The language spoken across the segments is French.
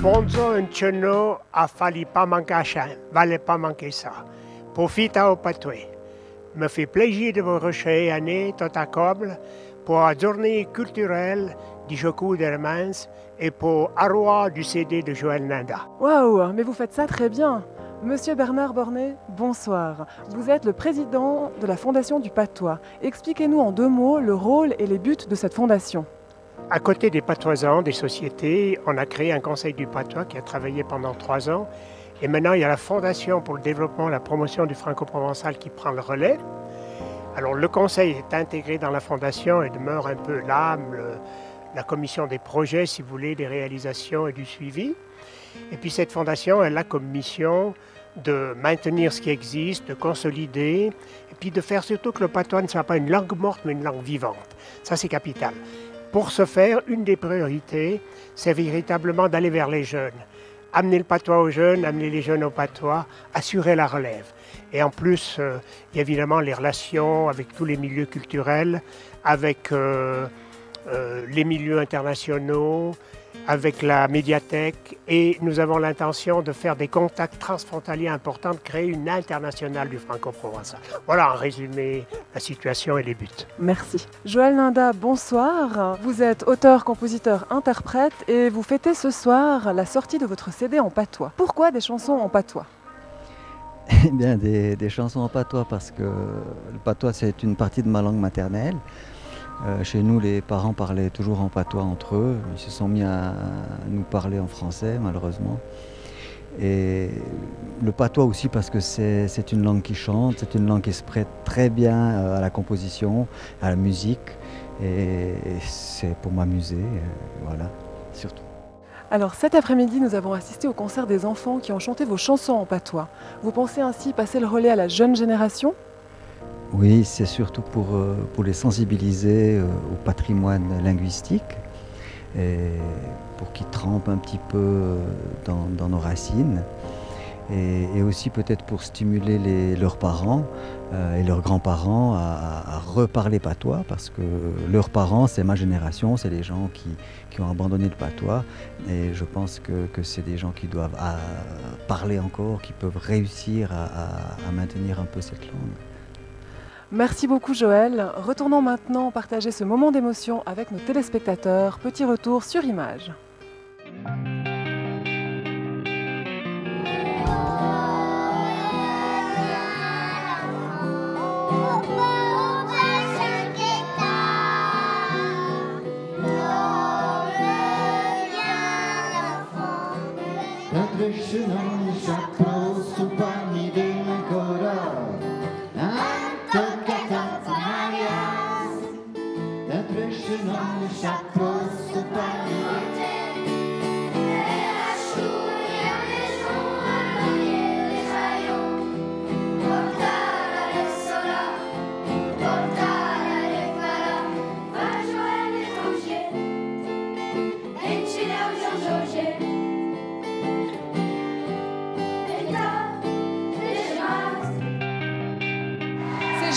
Bonzo un chenou a fallu pas manquer chien, valait pas manquer ça. Profite au patoué. Me fait plaisir de vous rechercher année tout à câble pour la journée culturelle du Jocou de Remans et pour Arrois du CD de Joël Nanda. Waouh, mais vous faites ça très bien. Monsieur Bernard Bornet, bonsoir. Vous êtes le président de la Fondation du Patois. Expliquez-nous en 2 mots le rôle et les buts de cette fondation. À côté des patoisans, des sociétés, on a créé un conseil du patois qui a travaillé pendant 3 ans. Et maintenant, il y a la Fondation pour le développement et la promotion du franco-provençal qui prend le relais. Alors, le conseil est intégré dans la fondation et demeure un peu l'âme, la commission des projets, si vous voulez, des réalisations et du suivi. Et puis, cette fondation, elle a comme mission de maintenir ce qui existe, de consolider, et puis de faire surtout que le patois ne soit pas une langue morte, mais une langue vivante. Ça, c'est capital. Pour ce faire, une des priorités, c'est véritablement d'aller vers les jeunes. Amener le patois aux jeunes, amener les jeunes au patois, assurer la relève. Et en plus, il y a évidemment les relations avec tous les milieux culturels, avec les milieux internationaux, avec la médiathèque. Et nous avons l'intention de faire des contacts transfrontaliers importants, de créer une internationale du franco-provençal. Voilà en résumé la situation et les buts. Merci. Joël Nanda, bonsoir. Vous êtes auteur, compositeur, interprète et vous fêtez ce soir la sortie de votre CD en patois. Pourquoi des chansons en patois ? Eh bien, des chansons en patois parce que le patois c'est une partie de ma langue maternelle. Chez nous, les parents parlaient toujours en patois entre eux. Ils se sont mis à nous parler en français, malheureusement. Et le patois aussi parce que c'est une langue qui chante, c'est une langue qui se prête très bien à la composition, à la musique. Et c'est pour m'amuser, voilà, surtout. Alors cet après-midi, nous avons assisté au concert des enfants qui ont chanté vos chansons en patois. Vous pensez ainsi passer le relais à la jeune génération ? Oui, c'est surtout pour les sensibiliser au patrimoine linguistique et pour qu'ils trempent un petit peu dans nos racines et aussi peut-être pour stimuler leurs parents et leurs grands-parents à reparler patois parce que leurs parents, c'est ma génération, c'est les gens qui ont abandonné le patois et je pense que c'est des gens qui doivent parler encore, qui peuvent réussir à maintenir un peu cette langue. Merci beaucoup Joël. Retournons maintenant partager ce moment d'émotion avec nos téléspectateurs. Petit retour sur image.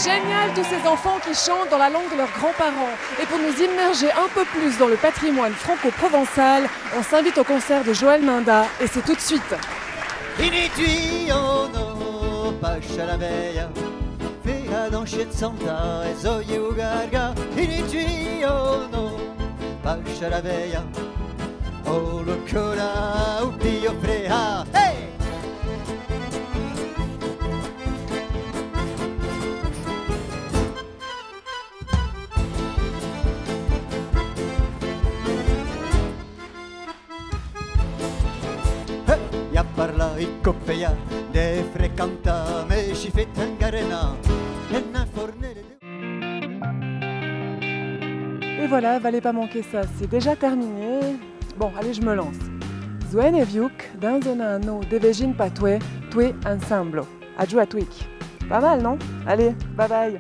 Génial, tous ces enfants qui chantent dans la langue de leurs grands-parents. Et pour nous immerger un peu plus dans le patrimoine franco-provençal, on s'invite au concert de Joël Nanda et c'est tout de suite. Parla i coppia de frecanta me ci fait tangarena e na fornere. Et voilà, fallait pas manquer ça, c'est déjà terminé. Bon, allez, je me lance. Zuen e viuk, dans un anno devejin patoué, tué ensemble. Adjou à Twik. Pas mal, non? Allez, bye bye.